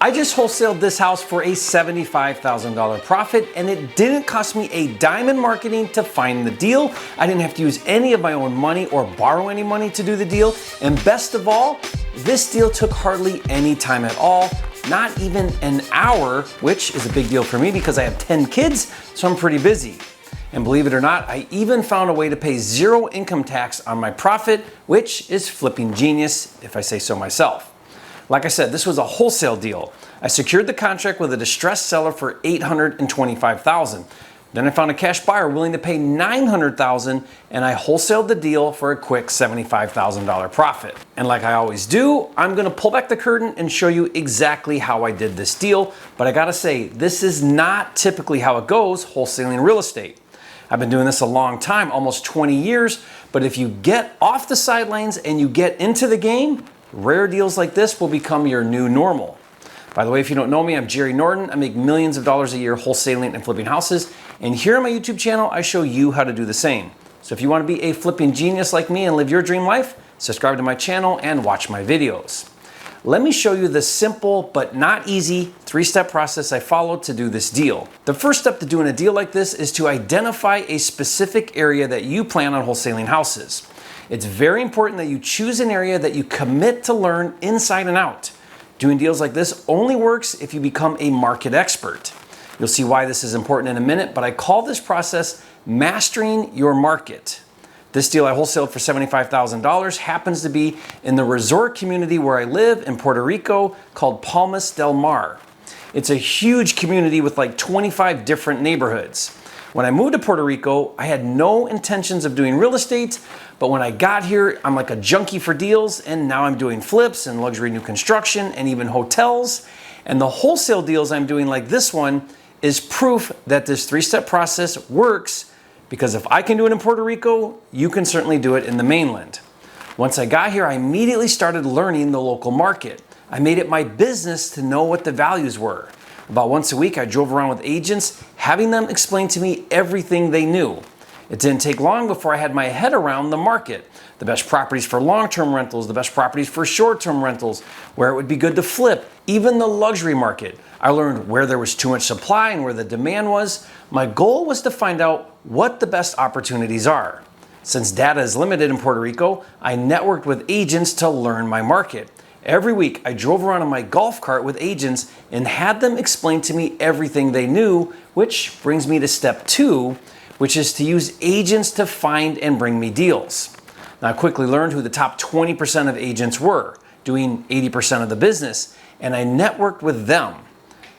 I just wholesaled this house for a $75,000 profit, and it didn't cost me a dime in marketing to find the deal. I didn't have to use any of my own money or borrow any money to do the deal. And best of all, this deal took hardly any time at all, not even an hour, which is a big deal for me because I have 10 kids, so I'm pretty busy. And believe it or not, I even found a way to pay zero income tax on my profit, which is flipping genius, if I say so myself. Like I said, this was a wholesale deal. I secured the contract with a distressed seller for $825,000. Then I found a cash buyer willing to pay $900,000, and I wholesaled the deal for a quick $75,000 profit. And like I always do, I'm gonna pull back the curtain and show you exactly how I did this deal. But I gotta say, this is not typically how it goes wholesaling real estate. I've been doing this a long time, almost 20 years, but if you get off the sidelines and you get into the game, rare deals like this will become your new normal. By the way, if you don't know me, I'm Jerry Norton. I make millions of dollars a year wholesaling and flipping houses. And here on my YouTube channel, I show you how to do the same. So if you want to be a flipping genius like me and live your dream life, subscribe to my channel and watch my videos. Let me show you the simple but not easy 3-step process I followed to do this deal. The first step to doing a deal like this is to identify a specific area that you plan on wholesaling houses. It's very important that you choose an area that you commit to learn inside and out. Doing deals like this only works if you become a market expert. You'll see why this is important in a minute, but I call this process mastering your market. This deal I wholesaled for $75,000 happens to be in the resort community where I live in Puerto Rico called Palmas del Mar. It's a huge community with like 25 different neighborhoods. When I moved to Puerto Rico, I had no intentions of doing real estate, but when I got here, I'm like a junkie for deals, and now I'm doing flips and luxury new construction and even hotels. And the wholesale deals I'm doing like this one is proof that this 3-step process works, because if I can do it in Puerto Rico, you can certainly do it in the mainland. Once I got here, I immediately started learning the local market. I made it my business to know what the values were. About once a week, I drove around with agents, having them explain to me everything they knew. It didn't take long before I had my head around the market. The best properties for long-term rentals, the best properties for short-term rentals, where it would be good to flip, even the luxury market. I learned where there was too much supply and where the demand was. My goal was to find out what the best opportunities are. Since data is limited in Puerto Rico, I networked with agents to learn my market. Every week, I drove around in my golf cart with agents and had them explain to me everything they knew, which brings me to step 2, which is to use agents to find and bring me deals. Now, I quickly learned who the top 20% of agents were, doing 80% of the business, and I networked with them.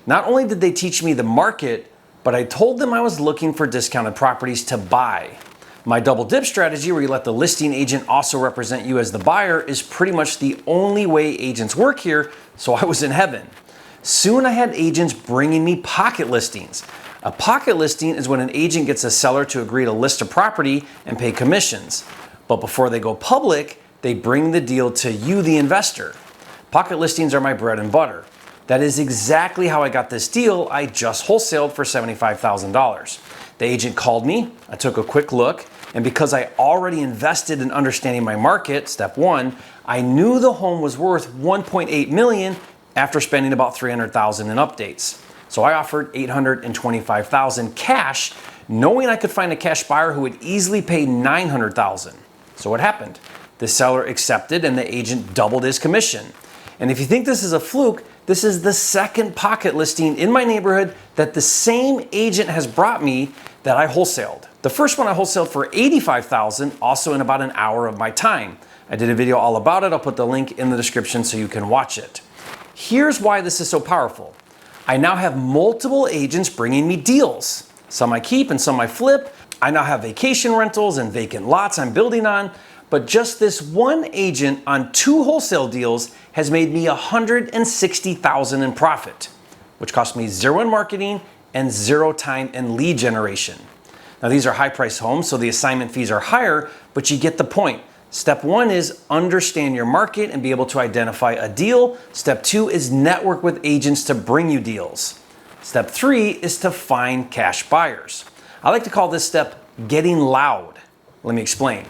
Not only did they teach me the market, but I told them I was looking for discounted properties to buy. My double dip strategy, where you let the listing agent also represent you as the buyer, is pretty much the only way agents work here, so I was in heaven. Soon I had agents bringing me pocket listings. A pocket listing is when an agent gets a seller to agree to list a property and pay commissions. But before they go public, they bring the deal to you, the investor. Pocket listings are my bread and butter. That is exactly how I got this deal I just wholesaled for $75,000. The agent called me, I took a quick look, and because I already invested in understanding my market, step 1, I knew the home was worth $1.8 million after spending about $300,000 in updates. So I offered $825,000 cash, knowing I could find a cash buyer who would easily pay $900,000. So what happened? The seller accepted and the agent doubled his commission. And if you think this is a fluke, this is the second pocket listing in my neighborhood that the same agent has brought me that I wholesaled. The first one I wholesaled for $85,000, also in about an hour of my time. I did a video all about it. I'll put the link in the description so you can watch it. Here's why this is so powerful. I now have multiple agents bringing me deals. Some I keep and some I flip. I now have vacation rentals and vacant lots I'm building on. But just this one agent on 2 wholesale deals has made me $160,000 in profit, which cost me 0 in marketing and 0 time in lead generation. Now, these are high-priced homes, so the assignment fees are higher, but you get the point. Step 1 is understand your market and be able to identify a deal. Step 2 is network with agents to bring you deals. Step 3 is to find cash buyers. I like to call this step getting loud. Let me explain.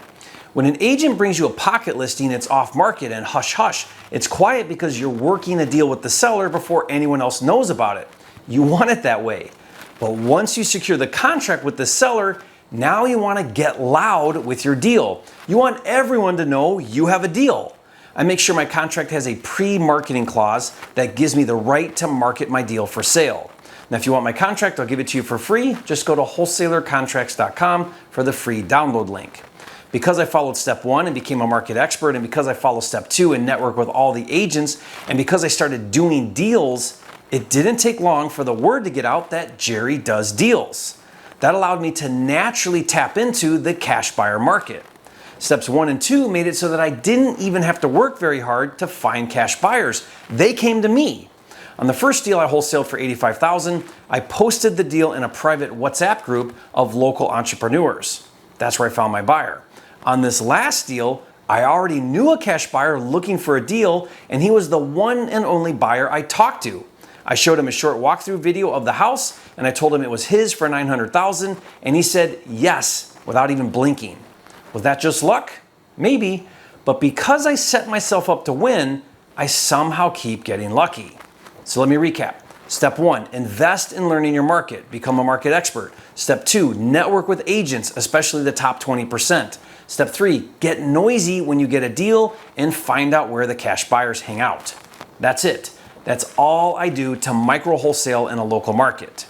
When an agent brings you a pocket listing, it's off market and hush hush. It's quiet because you're working a deal with the seller before anyone else knows about it. You want it that way. But once you secure the contract with the seller, now you want to get loud with your deal. You want everyone to know you have a deal. I make sure my contract has a pre-marketing clause that gives me the right to market my deal for sale. Now, if you want my contract, I'll give it to you for free. Just go to wholesalercontracts.com for the free download link. Because I followed step 1 and became a market expert, and because I followed step 2 and network with all the agents, and because I started doing deals, it didn't take long for the word to get out that Jerry does deals. That allowed me to naturally tap into the cash buyer market. Steps 1 and 2 made it so that I didn't even have to work very hard to find cash buyers. They came to me. On the first deal I wholesaled for $85,000, I posted the deal in a private WhatsApp group of local entrepreneurs. That's where I found my buyer. On this last deal, I already knew a cash buyer looking for a deal, and he was the one and only buyer I talked to. I showed him a short walkthrough video of the house, and I told him it was his for $900,000, and he said yes without even blinking. Was that just luck? Maybe, but because I set myself up to win, I somehow keep getting lucky. So let me recap. Step 1, invest in learning your market. Become a market expert. Step 2, network with agents, especially the top 20%. Step 3, get noisy when you get a deal and find out where the cash buyers hang out. That's it. That's all I do to micro wholesale in a local market.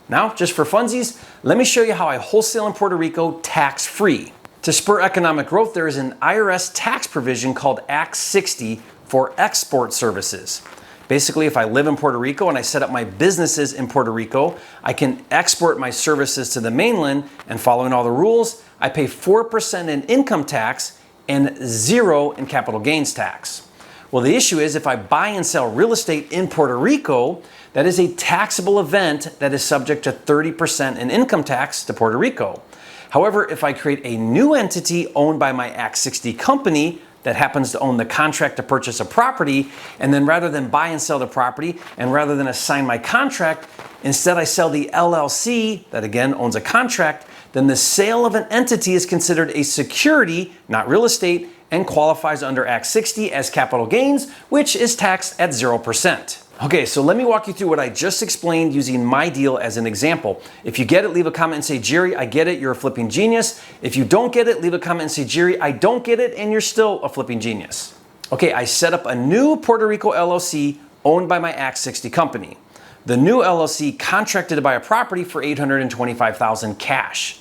Now, just for funsies, let me show you how I wholesale in Puerto Rico tax-free. To spur economic growth, there is an IRS tax provision called Act 60 for export services. Basically, if I live in Puerto Rico and I set up my businesses in Puerto Rico, I can export my services to the mainland, and following all the rules, I pay 4% in income tax and 0% in capital gains tax. Well, the issue is if I buy and sell real estate in Puerto Rico, that is a taxable event that is subject to 30% in income tax to Puerto Rico. However, if I create a new entity owned by my Act 60 company that happens to own the contract to purchase a property, and then rather than buy and sell the property, and rather than assign my contract, instead I sell the LLC that again owns a contract, then the sale of an entity is considered a security, not real estate, and qualifies under Act 60 as capital gains, which is taxed at 0%. Okay, so let me walk you through what I just explained using my deal as an example. If you get it, leave a comment and say, Jerry, I get it, you're a flipping genius. If you don't get it, leave a comment and say, Jerry, I don't get it, and you're still a flipping genius. Okay, I set up a new Puerto Rico LLC owned by my Act 60 company. The new LLC contracted to buy a property for $825,000 cash.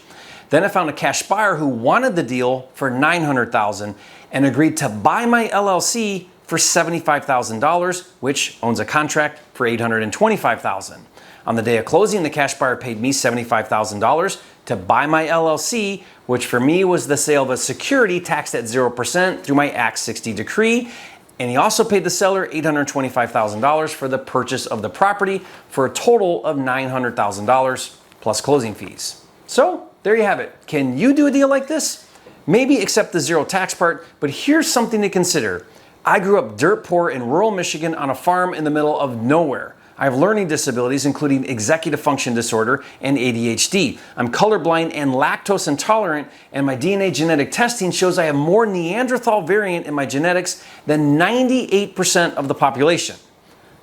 Then I found a cash buyer who wanted the deal for $900,000 and agreed to buy my LLC for $75,000, which owns a contract for $825,000. On the day of closing, the cash buyer paid me $75,000 to buy my LLC, which for me was the sale of a security taxed at 0% through my Act 60 decree. And he also paid the seller $825,000 for the purchase of the property for a total of $900,000 plus closing fees. So there you have it. Can you do a deal like this? Maybe accept the zero tax part, but here's something to consider. I grew up dirt poor in rural Michigan on a farm in the middle of nowhere. I have learning disabilities, including executive function disorder and ADHD. I'm colorblind and lactose intolerant, and my DNA genetic testing shows I have more Neanderthal variant in my genetics than 98% of the population.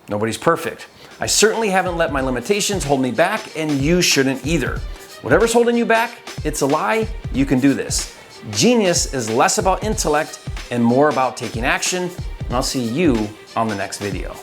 Nobody's perfect. I certainly haven't let my limitations hold me back, and you shouldn't either. Whatever's holding you back, it's a lie. You can do this. Genius is less about intellect and more about taking action, and I'll see you on the next video.